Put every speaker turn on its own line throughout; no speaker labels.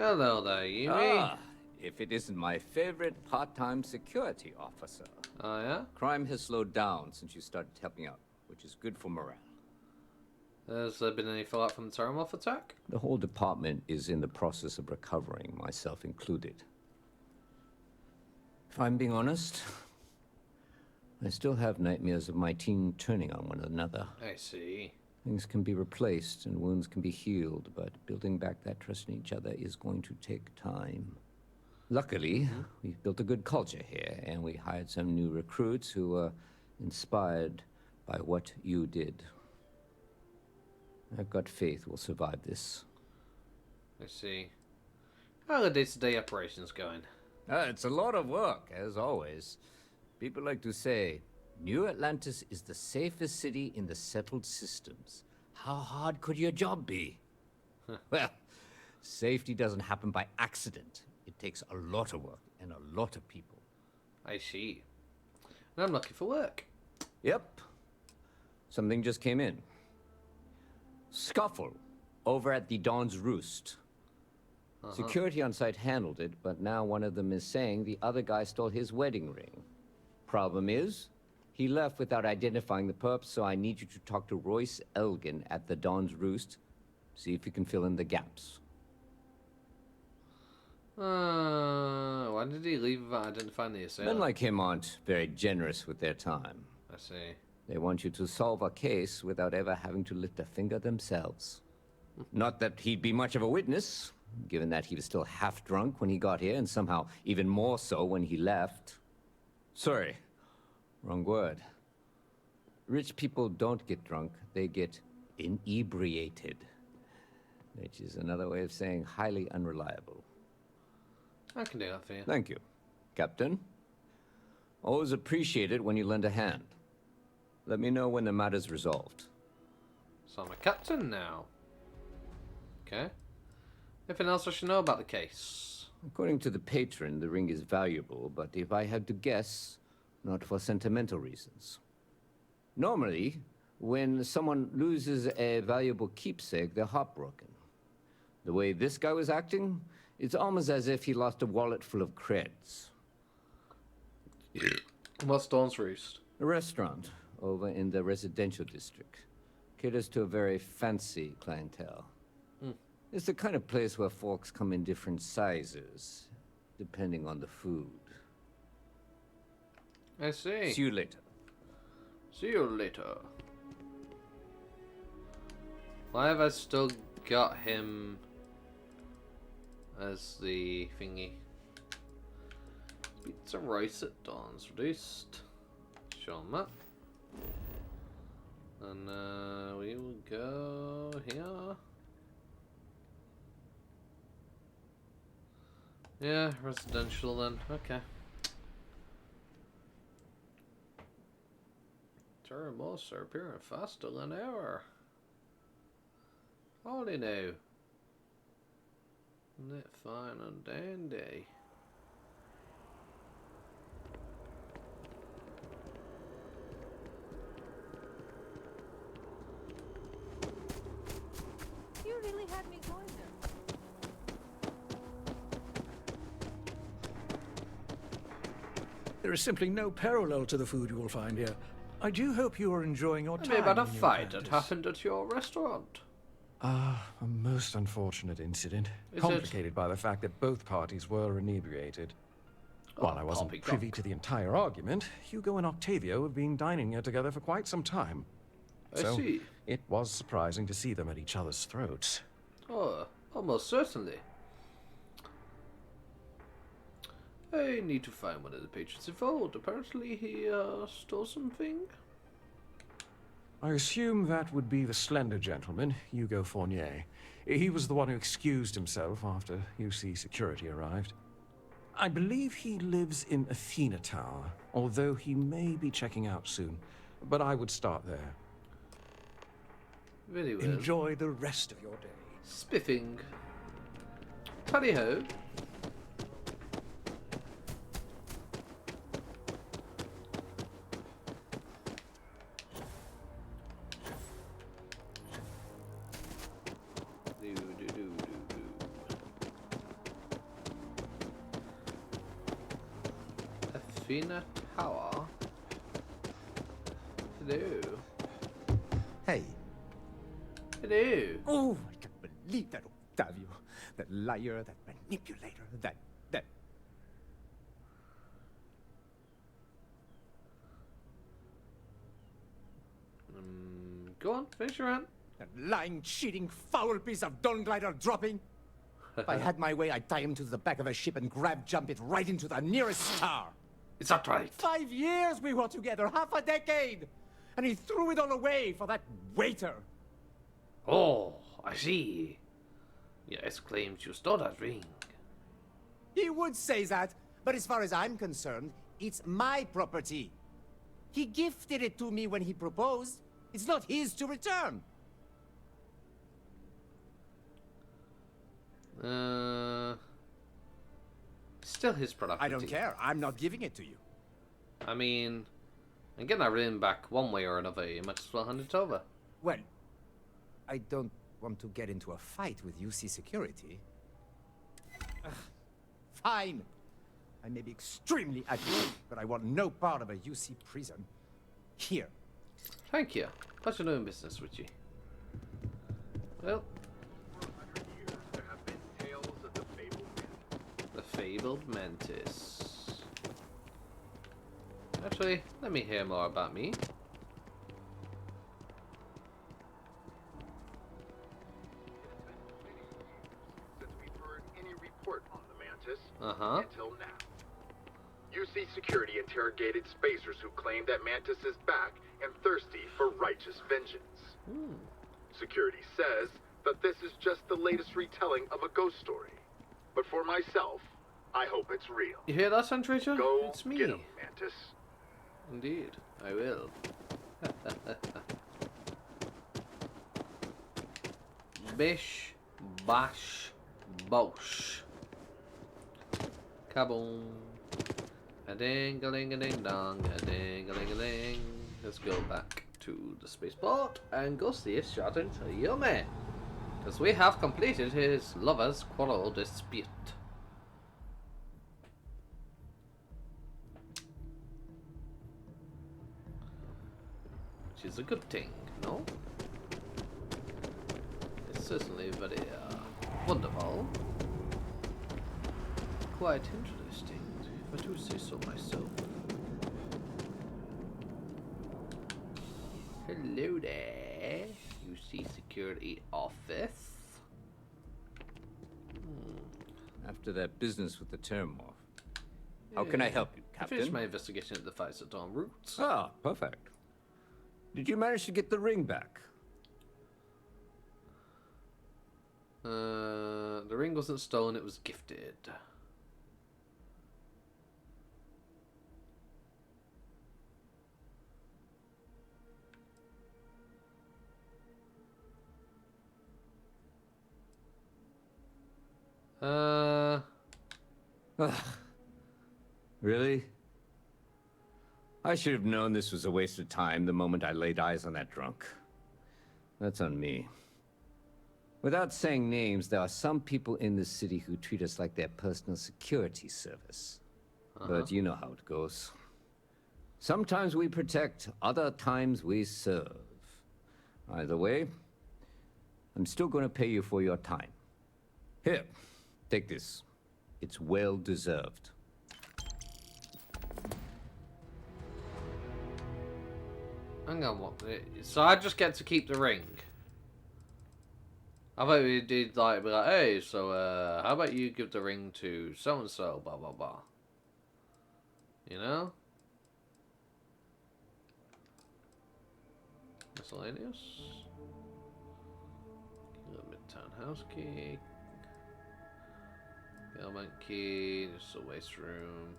Hello there, Yumi.
Ah, if it isn't my favorite part-time security officer.
Oh, yeah?
Crime has slowed down since you started helping out, which is good for morale.
Has there been any fallout from the Terramorph attack?
The whole department is in the process of recovering, myself included. If I'm being honest, I still have nightmares of my team turning on one another.
I see.
Things can be replaced and wounds can be healed, but building back that trust in each other is going to take time. Luckily, we've built a good culture here, and we hired some new recruits who were inspired by what you did. I've got faith we'll survive this.
I see. How are the day-to-day operations going?
It's a lot of work, as always. People like to say, New Atlantis is the safest city in the settled systems. How hard could your job be? Well, safety doesn't happen by accident. It takes a lot of work and a lot of people.
I see. And I'm looking for work.
Yep. Something just came in. Scuffle over at the Dawn's Roost. Security on site handled it, but now one of them is saying the other guy stole his wedding ring. Problem is, he left without identifying the perp, so I need you to talk to Royce Elgin at the Dawn's Roost. See if you can fill in the gaps.
Why did he leave without identifying the assailant?
Men like him aren't very generous with their time.
I see.
They want you to solve a case without ever having to lift a finger themselves. Not that he'd be much of a witness, given that he was still half drunk when he got here, and somehow even more so when he left. Sorry, wrong word. Rich people don't get drunk, they get inebriated. Which is another way of saying highly unreliable.
I can do that for you.
Thank you, Captain. Always appreciate it when you lend a hand. Let me know when the matter's resolved.
So I'm a captain now. Okay. Anything else I should know about the case?
According to the patron, the ring is valuable, but if I had to guess, not for sentimental reasons. Normally, when someone loses a valuable keepsake, they're heartbroken. The way this guy was acting, it's almost as if he lost a wallet full of creds.
What's Dawn's Roost?
A restaurant over in the residential district. Caters to a very fancy clientele. It's the kind of place where folks come in different sizes, depending on the food.
I see.
See you later.
See you later. Why have I still got him as the thingy? Pizza rice at Dawn's Roost. Show him that. And we will go here. Yeah, residential then. Okay. Terramorphs are appearing faster than ever. Holy no. Isn't it fine and dandy?
You really had me going there.
There is simply no parallel to the food you will find here. I do hope you are enjoying your
Tell
time.
me about a
in New
fight that
Atlantis.
happened at your restaurant.
A most unfortunate incident,
Is it?
complicated by the fact that both parties were inebriated. While I wasn't privy
poppycock.
to the entire argument, Hugo and Octavio have been dining here together for quite some time.
I
So
see.
it was surprising to see them at each other's throats.
Oh, almost certainly. I need to find one of the patrons involved. Apparently he stole something.
I assume that would be the slender gentleman, Hugo Fournier. He was the one who excused himself after UC security arrived. I believe he lives in Athena Tower, although he may be checking out soon. But I would start there.
Very well.
Enjoy the rest of your day.
Spiffing. Tally ho. Bina Tower. Hello.
Hey.
Hello.
Oh, I can't believe that Octavio. That liar, that manipulator, that...
Go on, finish your rant.
That lying, cheating, foul piece of Dawn Glider dropping. If I had my way, I'd tie him to the back of a ship and jump it right into the nearest star.
Is that right?
5 years we were together, half a decade. And he threw it all away for that waiter.
Oh, I see. Yes, claims you stole that ring.
He would say that, but as far as I'm concerned, it's my property. He gifted it to me when he proposed. It's not his to return.
Still his product.
I don't care. I'm not giving it to you.
I mean, I'm getting that ring back one way or another. You might as well hand it over.
Well, I don't want to get into a fight with UC security. Ugh, fine. I may be extremely accurate, but I want no part of a UC prison. Here.
Thank you. Pleasure doing business with you. Well,
There have been tales of the
the fabled mantis. Actually, let me hear more about me.
since we've heard any report on the mantis
Uh-huh.
until now. UC security interrogated spacers who claim that Mantis is back and thirsty for righteous vengeance. Security says that this is just the latest retelling of a ghost story. But for myself, I hope it's real.
You hear that, Santracia?
Go
It's me.
get him, Mantis.
Indeed, I will. Bish, bash, bosh. Kaboom. A ding a ling a ding dong, a ding a ling a ling. Let's go back to the spaceport and go see if shot into Yumi. Because we have completed his lover's quarrel dispute. Which is a good thing, no? It's certainly very wonderful. Quite interesting, if I do say so myself. Hello there, UC Security Office.
After that business with the Termorph. How can I help you,
I finished
Captain?
my investigation at the Pfizer en route.
Ah, perfect. Did you manage to get the ring back?
The ring wasn't stolen, it was gifted.
Ugh. Really? I should have known this was a waste of time the moment I laid eyes on that drunk. That's on me. Without saying names, there are some people in this city who treat us like their personal security service. But you know how it goes. Sometimes we protect, other times we serve. Either way, I'm still going to pay you for your time. Here, take this. It's well deserved.
Hang on, what? So I just get to keep the ring? I thought we did like, be like, hey, so how about you give the ring to so and so, blah blah blah. You know? Miscellaneous. Midtown house key. Element key. Just a waste room.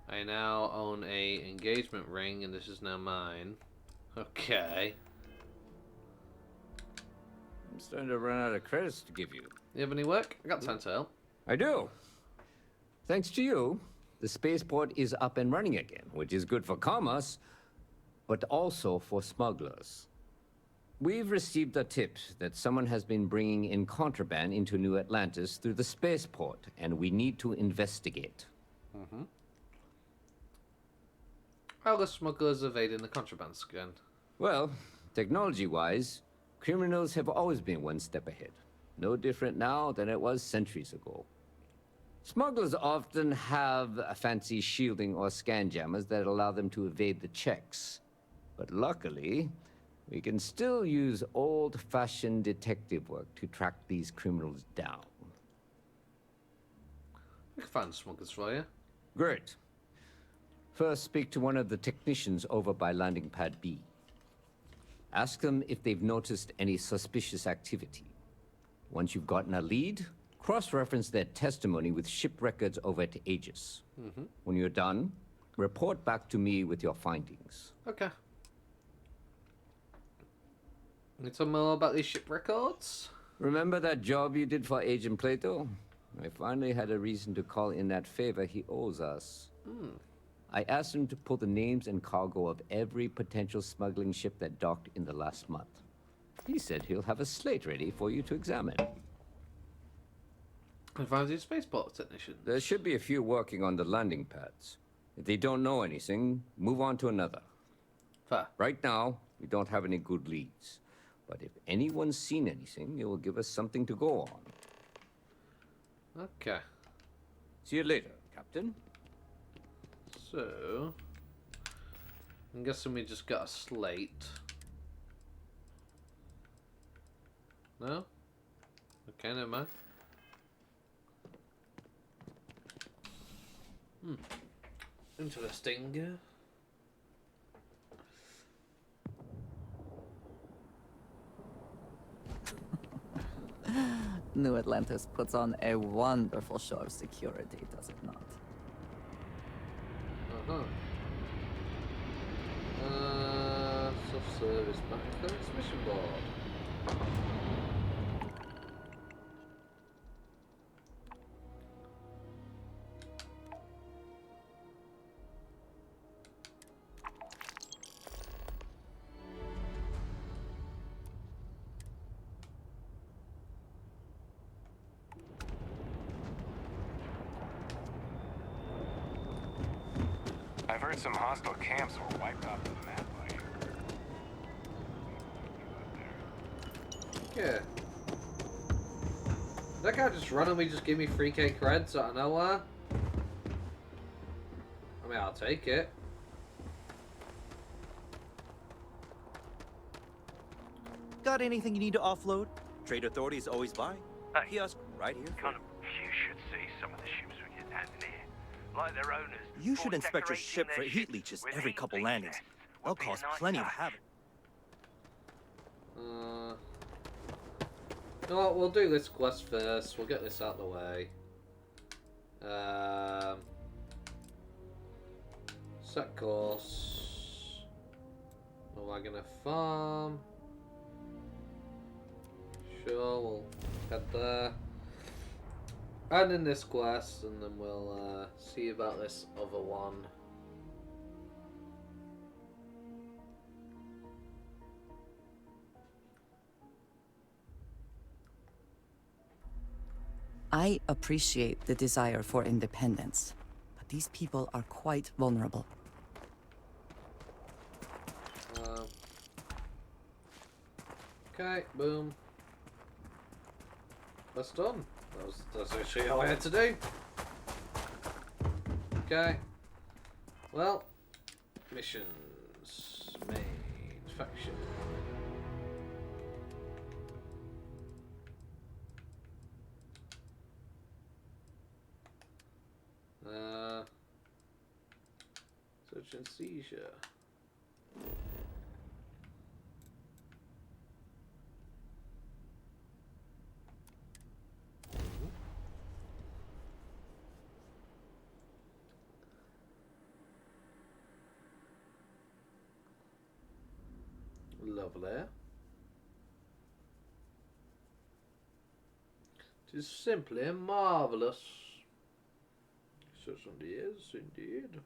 I now own a engagement ring, and this is now mine. Okay.
I'm starting to run out of credits to give you.
You have any work? I got time to help.
I do. Thanks to you, the spaceport is up and running again, which is good for commerce, but also for smugglers. We've received a tip that someone has been bringing in contraband into New Atlantis through the spaceport, and we need to investigate.
How are smugglers evading the contraband scan?
Well, technology-wise, criminals have always been one step ahead. No different now than it was centuries ago. Smugglers often have a fancy shielding or scan jammers that allow them to evade the checks. But luckily, we can still use old-fashioned detective work to track these criminals down.
We can find smugglers for you.
Great. First, speak to one of the technicians over by landing pad B. Ask them if they've noticed any suspicious activity. Once you've gotten a lead, cross-reference their testimony with ship records over at Aegis. When you're done, report back to me with your findings.
Okay. Need some more about these ship records?
Remember that job you did for Agent Plato? I finally had a reason to call in that favor he owes us. I asked him to pull the names and cargo of every potential smuggling ship that docked in the last month. He said he'll have a slate ready for you to examine.
Advise your spaceport technician.
There should be a few working on the landing pads. If they don't know anything, move on to another.
Fair.
Right now, we don't have any good leads. But if anyone's seen anything, it will give us something to go on.
Okay.
See you later, Captain.
So, I'm guessing we just got a slate. No? Okay, never mind. Interesting.
New Atlantis puts on a wonderful show of security, does it not?
Self-service back mission board.
I've heard some hostile camps were wiped off the map by here.
Yeah. That guy just randomly just give me 3k creds out of nowhere. I mean, I'll take it.
Got anything you need to offload? Trade authorities always buy.
Hey,
Kiosk right here.
kind of, you should see some of the ships we get landing here. Like their owners.
You should
always
inspect your
decorating
ship
their
for heat
ships
leeches
with
every
heat
couple
leech
landings.
nests.
They'll
Would be a
cost
nice
plenty of
touch.
havoc.
You know what, we'll do this quest first. We'll get this out of the way. Set course. Am I gonna farm? Sure, we'll head there. And in this quest, and then we'll see about this other one.
I appreciate the desire for independence, but these people are quite vulnerable.
Okay, boom. That's done. That's actually all I had to do. Okay. Well, missions, main faction. Search and seizure. Lovely. It is simply marvelous. Certainly is, indeed.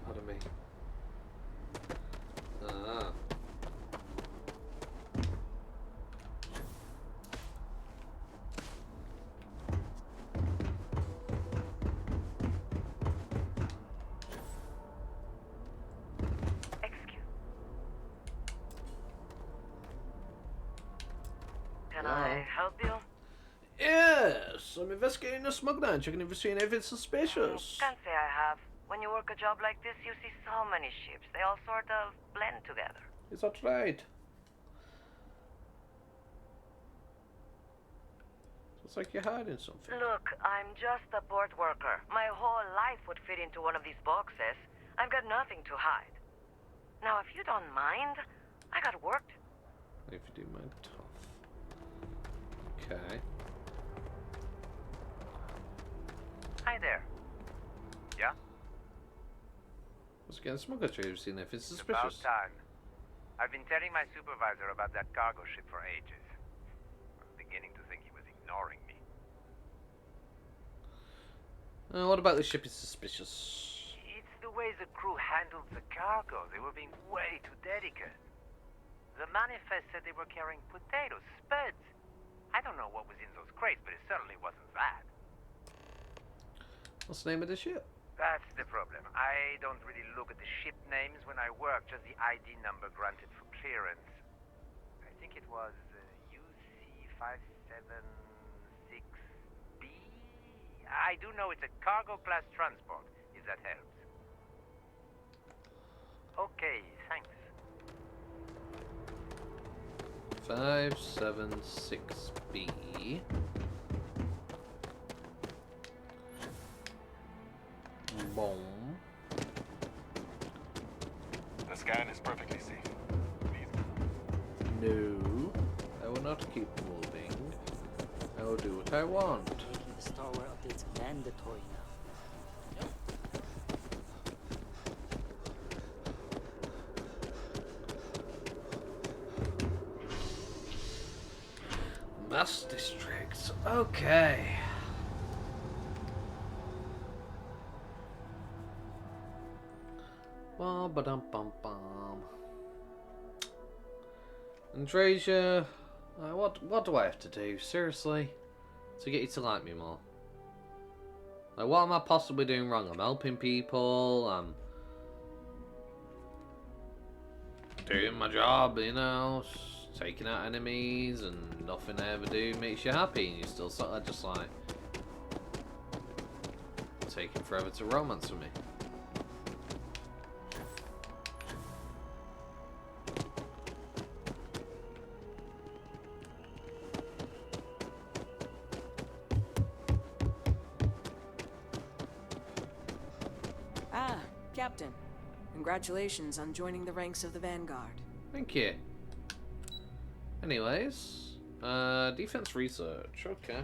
Pardon me. Ah.
drug deal?
Yes, I'm investigating a smuggler and checking if you've seen anything suspicious.
Can't say I have. When you work a job like this, you see so many ships. They all sort of blend together.
Is that right? It's like you're hiding something.
Look, I'm just a port worker. My whole life would fit into one of these boxes. I've got nothing to hide. Now, if you don't mind, I got work to do.
If you do mind, tough. Okay.
Hi there.
Yeah?
What's again? Smuggler trade. You've seen anything
It's about
suspicious?
time. I've been telling my supervisor about that cargo ship for ages. I'm beginning to think he was ignoring me.
What about the ship is suspicious?
It's the way the crew handled the cargo. They were being way too delicate. The manifest said they were carrying potatoes, spuds. I don't know what was in those crates, but it certainly wasn't that.
What's the name of the ship?
That's the problem. I don't really look at the ship names when I work, just the ID number granted for clearance. I think it was UC576B. I do know it's a cargo class transport, if that helps. Okay, thanks.
576B. Boom.
The scan is perfectly safe.
No. I will not keep moving. I will do what I want.
Making the Star Wars updates mandatory now.
Mass districts. Okay. Bum ba dum bum bum. Andresia, what do I have to do, seriously, to get you to like me more? Like, what am I possibly doing wrong? I'm helping people. I'm doing my job, you know, taking out enemies, and nothing I ever do makes you happy, and you still sort of just like taking forever to romance with me.
Ah, Captain. Congratulations on joining the ranks of the Vanguard.
Thank you. Anyways, defense research, okay.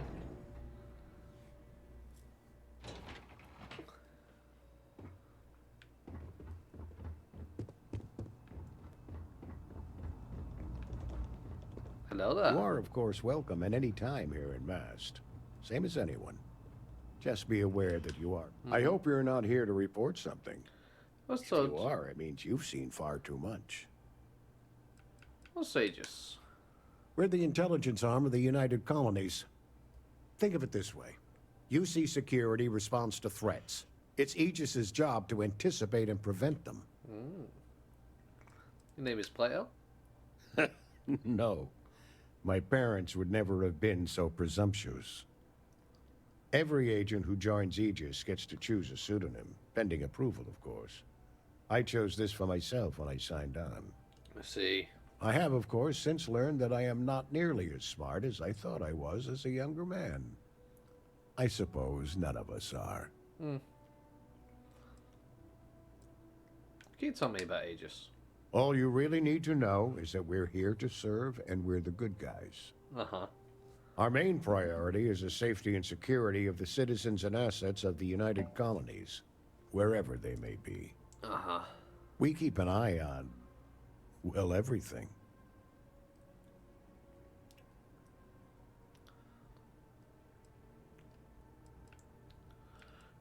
Hello there.
You are, of course, welcome at any time here in Mast. Same as anyone. Just be aware that you are. I hope you're not here to report something. If you are, it means you've seen far too much.
What's Aegis?
We're the intelligence arm of the United Colonies. Think of it this way. UC Security responds to threats. It's Aegis's job to anticipate and prevent them.
Your name is Plato?
No. My parents would never have been so presumptuous. Every agent who joins Aegis gets to choose a pseudonym, pending approval, of course. I chose this for myself when I signed on.
I see.
I have, of course, since learned that I am not nearly as smart as I thought I was as a younger man. I suppose none of us are.
Can you tell me about Aegis?
All you really need to know is that we're here to serve, and we're the good guys.
Uh-huh.
Our main priority is the safety and security of the citizens and assets of the United Colonies, wherever they may be.
Uh-huh.
We keep an eye on, well, everything.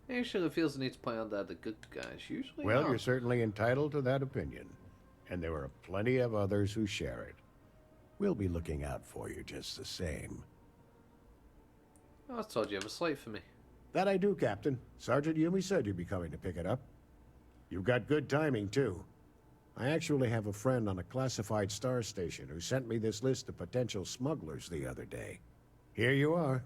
Actually, it feels the need to point out that the good guys usually
Well,
are.
you're certainly entitled to that opinion, and there are plenty of others who share it. We'll be looking out for you just the same.
I was told you have a slate for me.
That I do, Captain. Sergeant Yumi said you'd be coming to pick it up. You've got good timing, too. I actually have a friend on a classified star station who sent me this list of potential smugglers the other day. Here you are.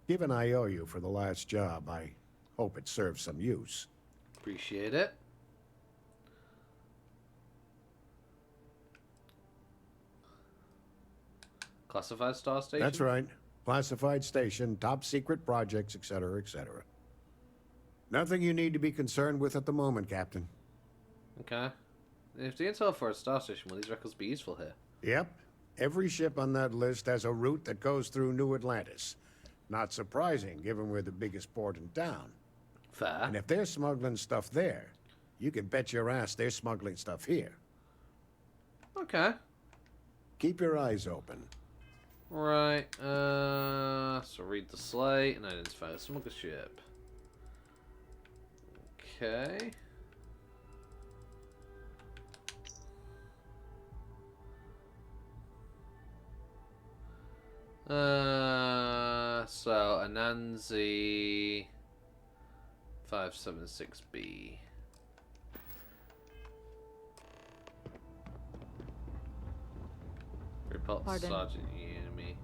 Given I owe you for the last job, I hope it serves some use.
Appreciate it. Classified star station?
That's right. Classified station, top secret projects, etc., etc. Nothing you need to be concerned with at the moment, Captain.
Okay. If the intel for a star station, will these records be useful here?
Yep. Every ship on that list has a route that goes through New Atlantis. Not surprising, given we're the biggest port in town.
Fair.
And if they're smuggling stuff there, you can bet your ass they're smuggling stuff here.
Okay.
Keep your eyes open.
Right, so read the slate and identify a smuggler ship. Okay. So Anansi 576B. Report to Sergeant Yumi.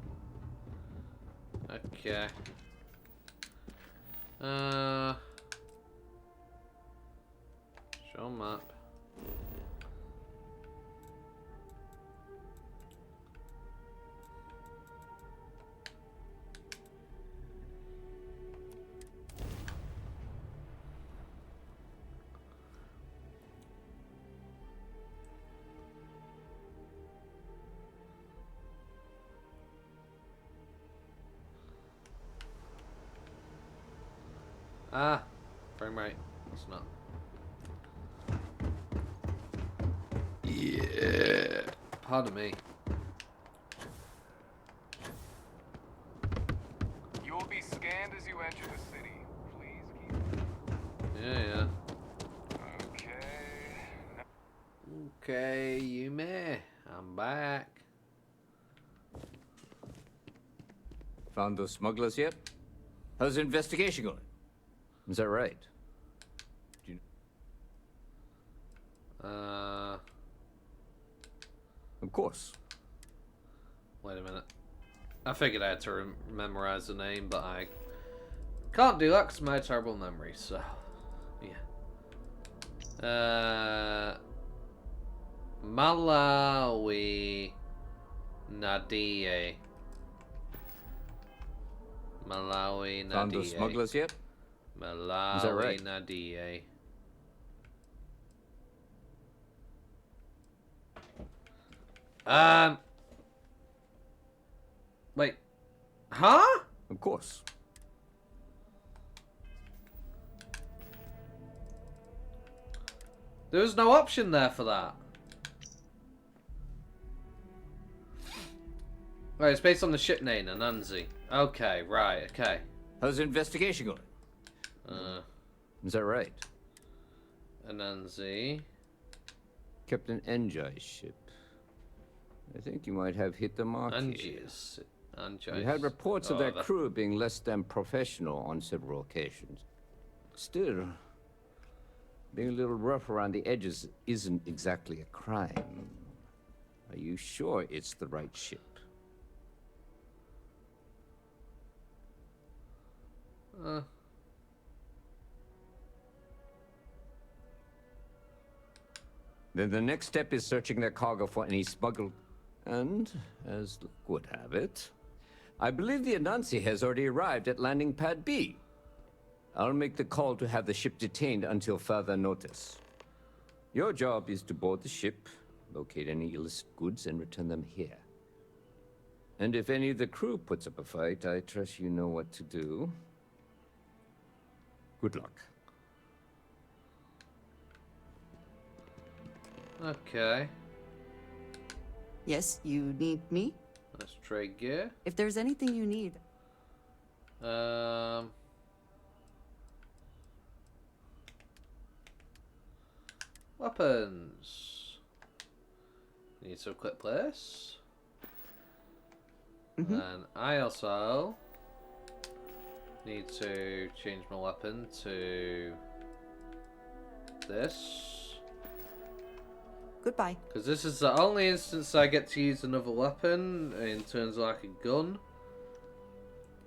Okay. Show map. Ah, frame rate. It's not. Yeah. Pardon me.
You will be scanned as you enter the city. Please keep.
Yeah.
Okay.
Okay, Yumi. I'm back.
Found those smugglers yet? How's the investigation going? Is that right? Do you... Of course.
Wait a minute. I figured I had to memorize the name, but I can't do that because of my terrible memory, so... Yeah. Malawi Nadie. Malawi Nadie.
Found those smugglers yet?
Malawi
Is that right?
Nadie. Wait. Huh?
Of course.
There was no option there for that. Right, it's based on the ship name, Anansi. Okay, right, okay.
How's the investigation going? Is that right?
Anansi.
Captain Enjai's ship. I think you might have hit the mark here. We had reports of their crew being less than professional on several occasions. Still, being a little rough around the edges isn't exactly a crime. Are you sure it's the right ship? Then the next step is searching their cargo for any smuggled... And, as luck would have it, I believe the Anansi has already arrived at landing pad B. I'll make the call to have the ship detained until further notice. Your job is to board the ship, locate any illicit goods, and return them here. And if any of the crew puts up a fight, I trust you know what to do. Good luck.
Okay.
Yes, you need me?
Let's trade gear.
If there's anything you need.
Weapons. Need to equip this. And I also need to change my weapon to this.
Goodbye.
Because this is the only instance I get to use another weapon in terms of like a gun.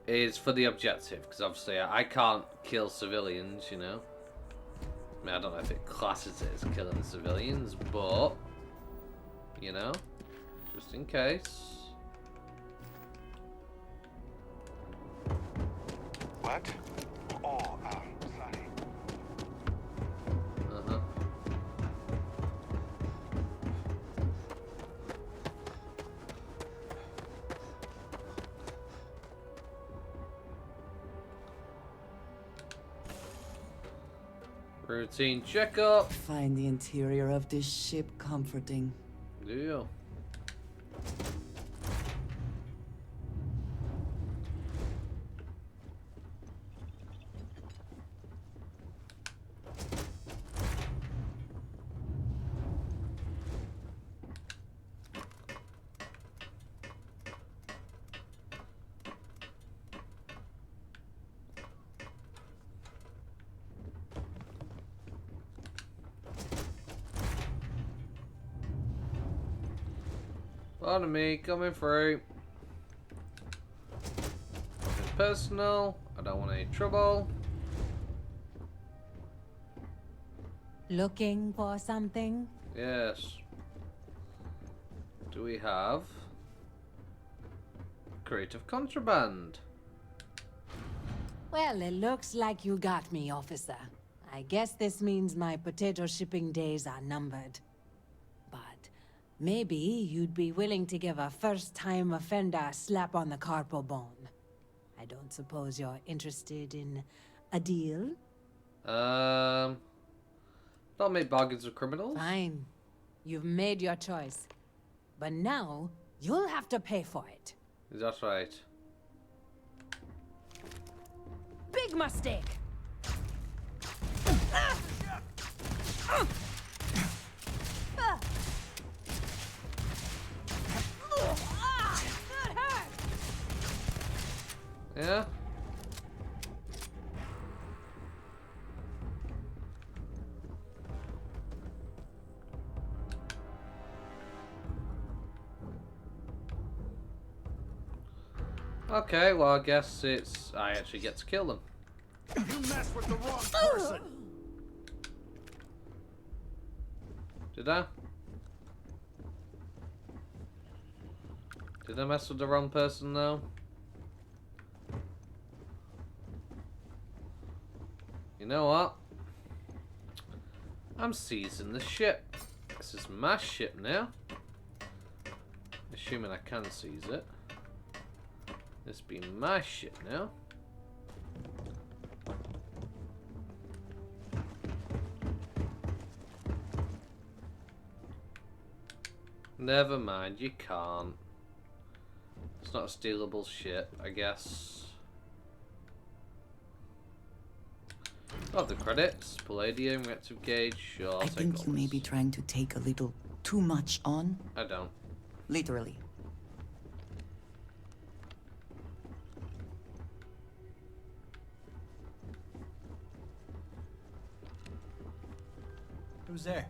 is for the objective, because obviously I can't kill civilians, you know. I mean, I don't know if it classes it as killing civilians, but, you know, just in case.
What? Oh, sorry.
Uh-huh. Routine checkup.
Find the interior of this ship comforting.
Do you? Pardon me, coming through. Nothing personal. I don't want any trouble.
Looking for something?
Yes. Do we have creative contraband?
Well, it looks like you got me, officer. I guess this means my potato shipping days are numbered. But maybe you'd be willing to give a first-time offender a slap on the carpal bone. I don't suppose you're interested in a deal?
Don't make bargains with criminals.
Fine. You've made your choice. But now, you'll have to pay for it.
Is that right?
Big mistake!
Yeah? Okay, well I guess it's... I actually get to kill them.
You messed with the wrong person.
Did I? Did I mess with the wrong person though? You know what? I'm seizing the ship. This is my ship now. Assuming I can seize it. This be my ship now. Never mind, you can't. It's not a stealable ship, I guess. Oh, the credits. Palladium, reactive gauge, sure. I'll
I
take
think
all
you may
this.
be trying to take a little too much on.
I don't.
Literally.
Who's there?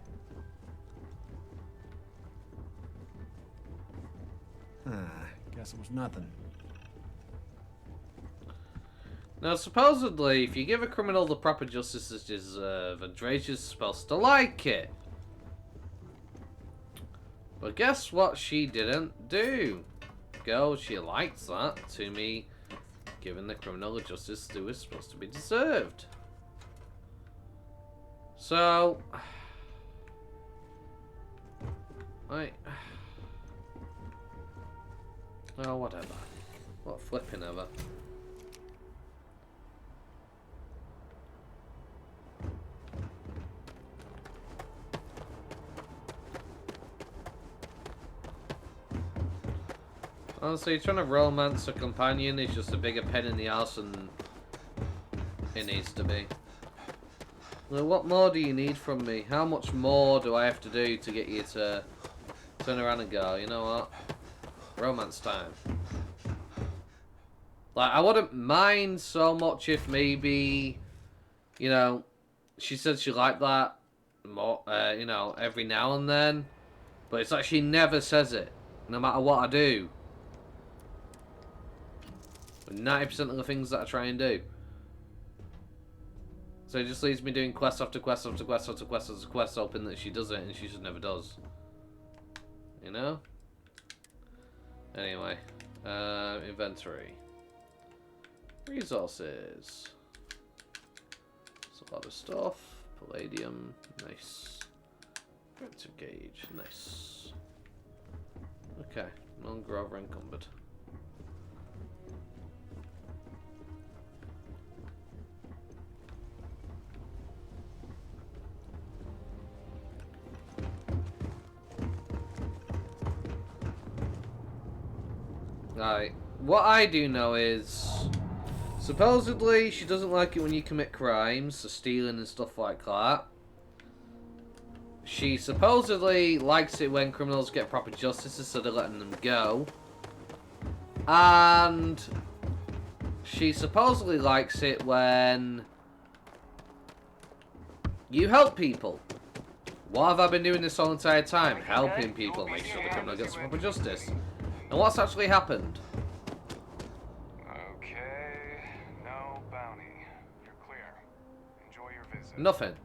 Guess it was nothing.
Now, supposedly, if you give a criminal the proper justice they deserve, Andrea's supposed to like it. But guess what she didn't do? Girl, she likes that to me, giving the criminal the justice they were supposed to be deserved. So... Oh, whatever. What flipping ever. Honestly, trying to romance a companion is just a bigger pain in the ass than it needs to be. Well, what more do you need from me? How much more do I have to do to get you to turn around and go, you know what? Romance time. Like, I wouldn't mind so much if maybe, you know, she said she liked that more, you know, every now and then. But it's like she never says it, no matter what I do. 90% of the things that I try and do. So it just leaves me doing quest after quest after quest after quest after quest, hoping that she does it, and she just never does. You know? Anyway. Inventory. Resources. There's a lot of stuff. Palladium. Nice. Protective gauge. Nice. Okay. No longer over encumbered. Right. What I do know is, supposedly she doesn't like it when you commit crimes, so stealing and stuff like that. She supposedly likes it when criminals get proper justice instead of letting them go. And she supposedly likes it when you help people. What have I been doing this whole entire time? Helping people, make sure the criminal gets proper justice. And what's actually happened?
Okay, no bounty. You're clear. Enjoy your visit.
Nothing.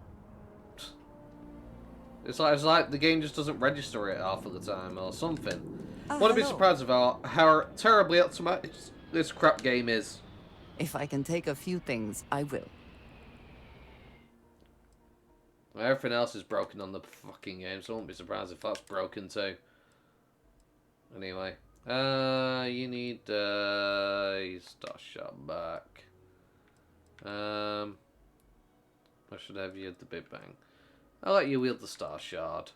It's like the game just doesn't register it half of the time or something. Wouldn't be surprised about how terribly optimized this crap game is.
If I can take a few things, I will.
Everything else is broken on the fucking game, so I wouldn't be surprised if that's broken too. Anyway. You need your Star Shot back. I should have you at the Big Bang. I'll let you wield the Star Shard.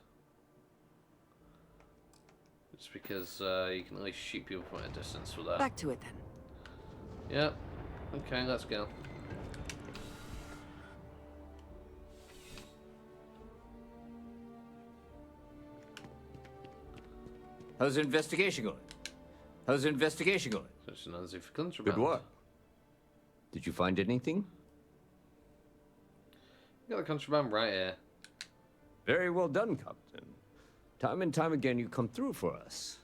Just because you can at least shoot people from a distance with that.
Back to it then.
Yep. Okay, let's go.
How's the investigation going? How's the investigation going?
Such an answer for contraband.
Good work. Did you find anything?
You got the contraband right here.
Very well done, Captain. Time and time again you come through for us.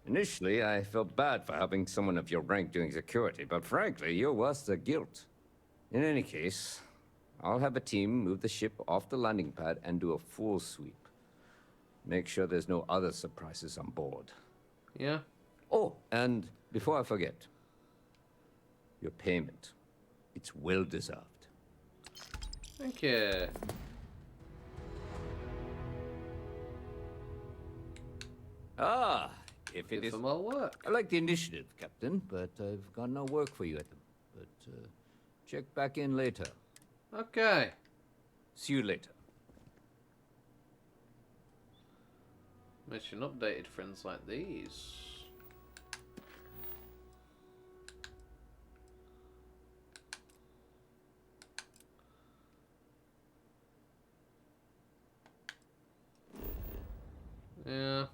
Initially, I felt bad for having someone of your rank doing security, but frankly, you're worse than guilt. In any case, I'll have a team move the ship off the landing pad and do a full sweep. Make sure there's no other surprises on board.
Yeah?
Oh, and before I forget, your payment. It's well deserved.
Thank you.
Ah, if it is...
some more work.
I like the initiative, Captain, but I've got no work for you at the... But, check back in later.
Okay.
See you later.
Mission updated, friends like these. Yeah.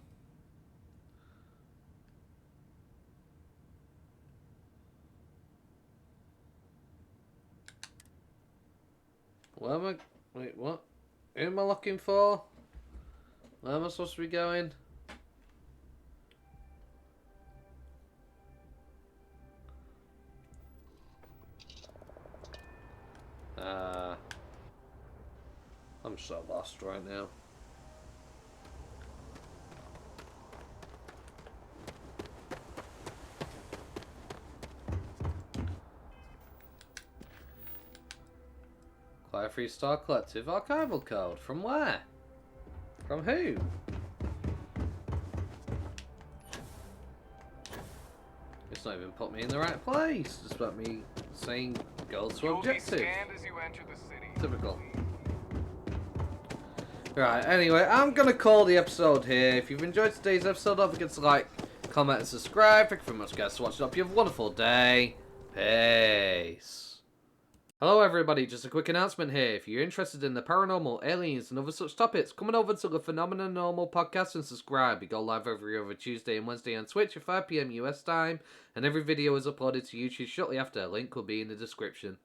Where am I? Wait, what? Who am I looking for? Where am I supposed to be going? I'm so lost right now. Acquire 3-star collective archival code. From where? From who? It's not even put me in the right place. Just let me saying go to objective.
As you enter the city.
Typical. Right, anyway, I'm going to call the episode here. If you've enjoyed today's episode, don't forget to like, comment, and subscribe. Thank you very much, guys, for watching. Hope you have a wonderful day. Peace. Hello, everybody. Just a quick announcement here. If you're interested in the paranormal, aliens, and other such topics, come on over to the Phenomena Normal podcast and subscribe. We go live every other Tuesday and Wednesday on Twitch at 5 PM US time, and every video is uploaded to YouTube shortly after. A link will be in the description.